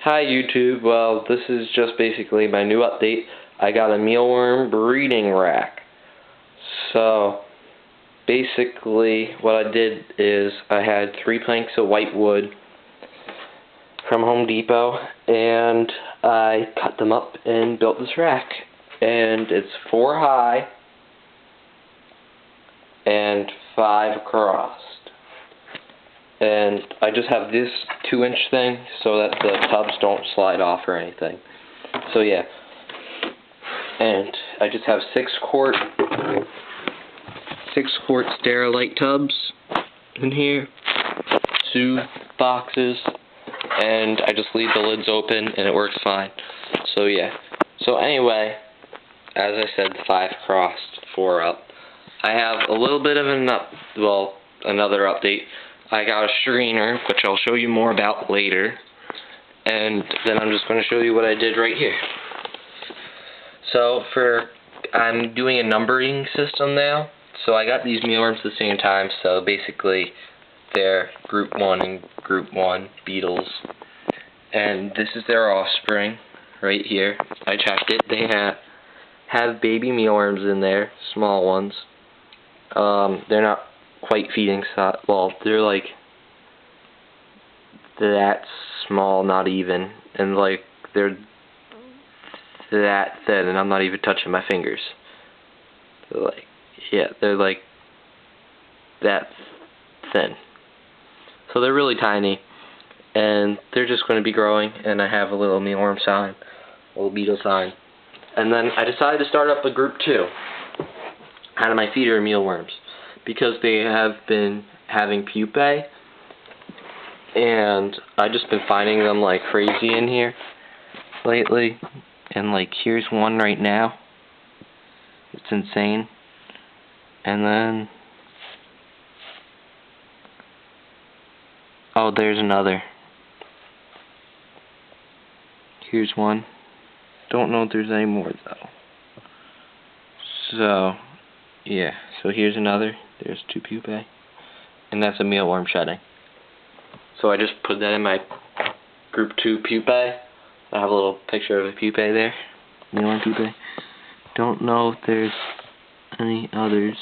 Hi YouTube, well this is just basically my new update. I got a mealworm breeding rack. So basically what I did is I had 3 planks of white wood from Home Depot and I cut them up and built this rack. And it's 4 high and 5 across. And I just have this 2-inch thing so that the tubs don't slide off or anything. So yeah. And I just have 6-quart Sterilite tubs in here, 2 boxes, and I just leave the lids open and it works fine. So yeah. So anyway, as I said, 5 crossed, 4 up. I have a little bit of another update. I got a strainer, which I'll show you more about later, and then I'm just going to show you what I did right here. So I'm doing a numbering system now, so I got these mealworms at the same time, so basically they're group 1 and group 1 beetles, and this is their offspring right here. I checked it. They have baby mealworms in there, small ones. They're not quite feeding size. Well, they're like that small, not even, and like they're that thin, and I'm not even touching my fingers. They're like, yeah, they're like that thin. So they're really tiny, and they're just going to be growing. And I have a little mealworm sign, a little beetle sign, and then I decided to start up a group 2 out of my feeder mealworms, because they have been having pupae, and I've just been finding them like crazy in here lately. And like, here's one right now. It's insane. And then, oh, there's another. Here's one. Don't know if there's any more though. So yeah, so here's another. There's 2 pupae. And that's a mealworm shedding. So I just put that in my group 2 pupae. I have a little picture of a pupae there. Mealworm pupae. Don't know if there's any others.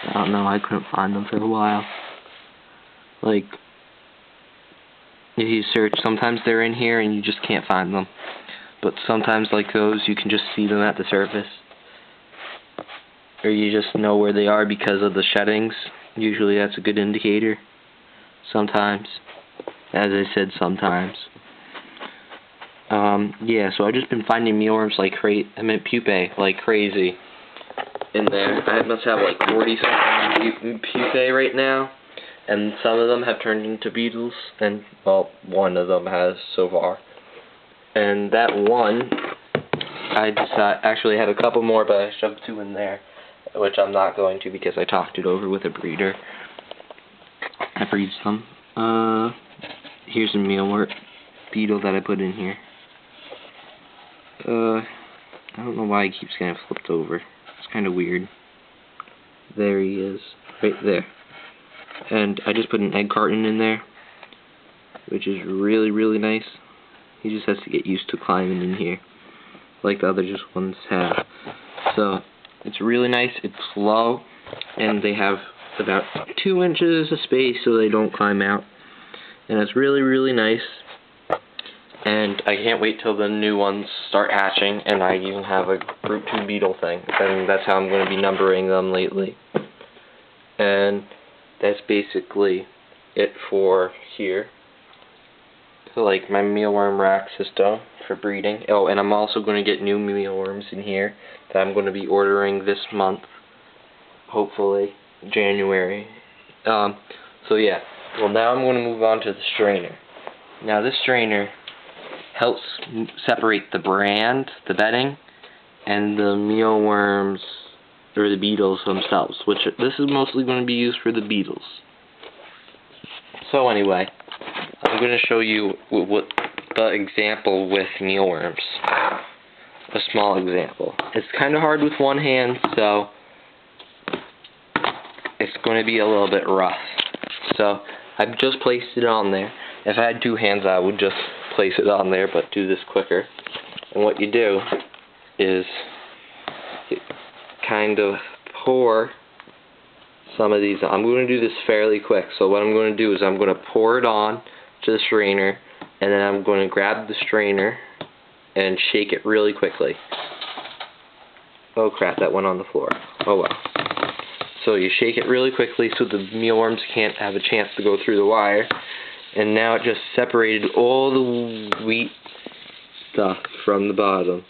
I don't know, I couldn't find them for a while. Like, if you search, sometimes they're in here and you just can't find them. But sometimes, like those, you can just see them at the surface. Or you just know where they are because of the sheddings. Usually that's a good indicator. Sometimes. As I said, sometimes. Yeah, so I've just been finding mealworms like pupae like crazy in there. I must have like 40-something pupae right now. And some of them have turned into beetles. And, well, one of them has so far. And that one, I actually had a couple more, but I shoved 2 in there, which I'm not going to because I talked it over with a breeder. I breed some. Here's a mealworm beetle that I put in here. I don't know why he keeps getting flipped over. It's kind of weird. There he is, right there. And I just put an egg carton in there, which is really, really nice. He just has to get used to climbing in here, like the other ones have. So, it's really nice, it's low, and they have about 2 inches of space so they don't climb out. And it's really, really nice. And I can't wait till the new ones start hatching, and I even have a group 2 beetle thing. And that's how I'm going to be numbering them lately. And that's basically it for here. Like my mealworm rack system for breeding. Oh, and I'm also going to get new mealworms in here that I'm going to be ordering this month, hopefully January. So yeah. Well, now I'm going to move on to the strainer. Now this strainer helps separate the brand, the bedding, and the mealworms or the beetles themselves. Which this is mostly going to be used for the beetles. So anyway, I'm going to show you what the example with mealworms. A small example. It's kind of hard with one hand, so it's going to be a little bit rough. So I've just placed it on there. If I had two hands, I would just place it on there, but do this quicker. And what you do is you kind of pour some of these. I'm going to do this fairly quick, so what I'm going to do is I'm going to pour it on to the strainer, and then I'm going to grab the strainer and shake it really quickly. Oh crap, that went on the floor. Oh well. So you shake it really quickly so the mealworms can't have a chance to go through the wire. And now it just separated all the wheat stuff from the bottom,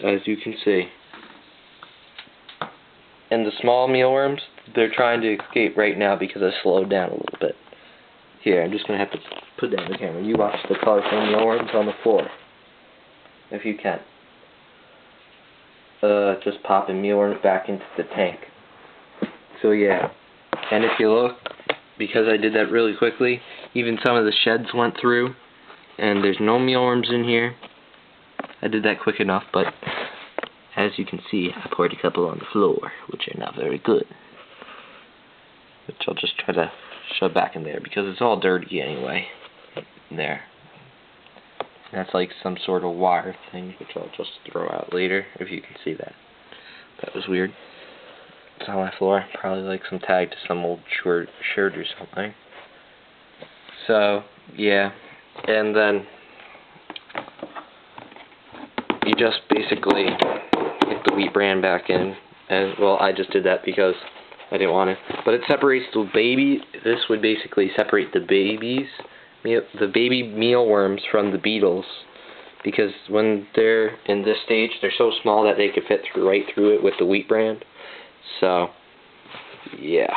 as you can see. And the small mealworms, they're trying to escape right now because I slowed down a little bit. Here, I'm just going to have to put down the camera. You watch the colorful mealworms on the floor, if you can. Just popping mealworms back into the tank. So yeah, and if you look, because I did that really quickly, even some of the sheds went through, and there's no mealworms in here. I did that quick enough, but as you can see, I poured a couple on the floor, which are not very good. Which I'll just try to shove back in there, because it's all dirty anyway. There. That's like some sort of wire thing, which I'll just throw out later, if you can see that. That was weird. It's on my floor, probably like some tag to some old shirt or something. So, yeah. And then you just basically get the wheat bran back in. And, well, I just did that because I didn't want to. But it separates the baby. This would basically separate the baby mealworms from the beetles, because when they're in this stage, they're so small that they could fit right through it with the wheat bran. So, yeah,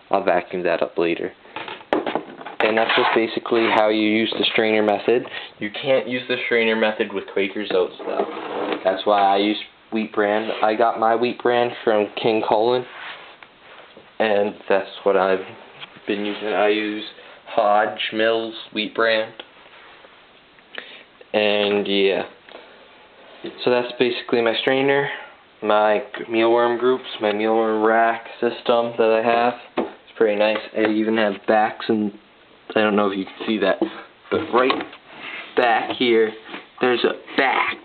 I'll vacuum that up later. And that's just basically how you use the strainer method. You can't use the strainer method with Quaker's Oats, though. That's why I use wheat bran. I got my wheat bran from King Cullen, and that's what I've been using. I use Hodge Mills wheat bran. And yeah, so that's basically my strainer, my mealworm groups, my mealworm rack system that I have. It's pretty nice. I even have backs, and I don't know if you can see that, but right back here, there's a back.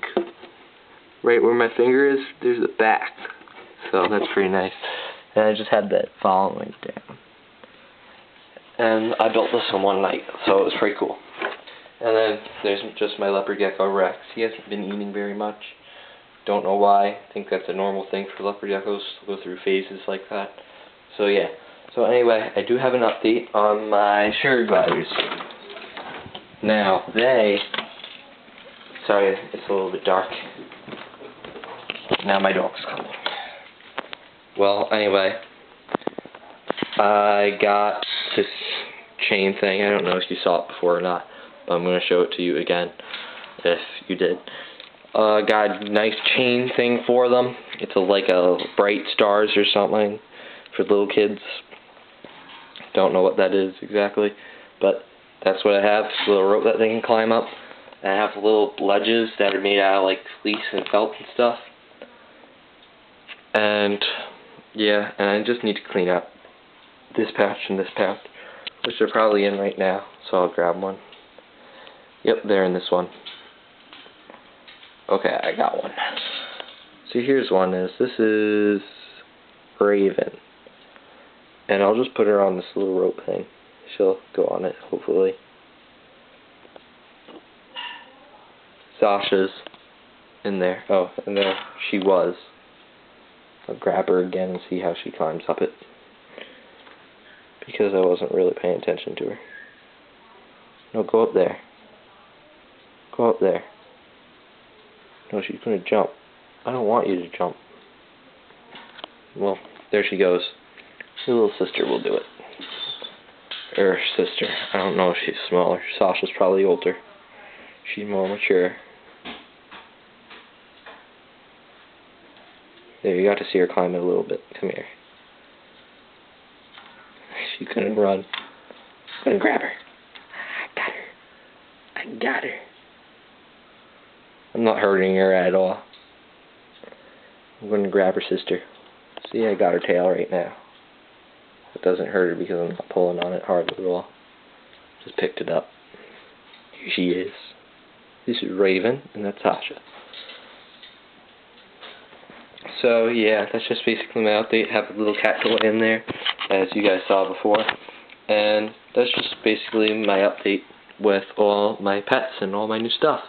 Right where my finger is, there's a back. So that's pretty nice. And I just had that following down. And I built this in one night, so it was pretty cool. And then there's just my leopard gecko Rex. He hasn't been eating very much. Don't know why. I think that's a normal thing for leopard geckos to go through phases like that. So yeah. So anyway, I do have an update on my sugar gliders. Now, sorry, it's a little bit dark. Now my dog's coming. Well, anyway, I got this chain thing. I don't know if you saw it before or not, but I'm going to show it to you again if you did. Got a nice chain thing for them. It's like a Bright Stars or something for little kids. Don't know what that is exactly, but that's what I have. It's a little rope that they can climb up. I have little ledges that are made out of like fleece and felt and stuff. And yeah, and I just need to clean up this pouch and this pouch, which they're probably in right now, so I'll grab one. Yep, they're in this one. Okay, I got one. So here's one. This is Raven. And I'll just put her on this little rope thing. She'll go on it, hopefully. Sasha's in there. Oh, and there she was. I'll grab her again and see how she climbs up it, because I wasn't really paying attention to her. No, go up there. Go up there. No, she's going to jump. I don't want you to jump. Well, there she goes. Your little sister will do it. Or sister. I don't know if she's smaller. Sasha's probably older. She's more mature. There, you got to see her climb it a little bit. Come here. She couldn't run. I'm going to grab her. I got her. I got her. I'm not hurting her at all. I'm going to grab her sister. See, I got her tail right now. It doesn't hurt her because I'm not pulling on it hard at all. Just picked it up. Here she is. This is Raven, and that's Sasha. So yeah, that's just basically my update. Have a little cat toy in there, as you guys saw before. And that's just basically my update with all my pets and all my new stuff.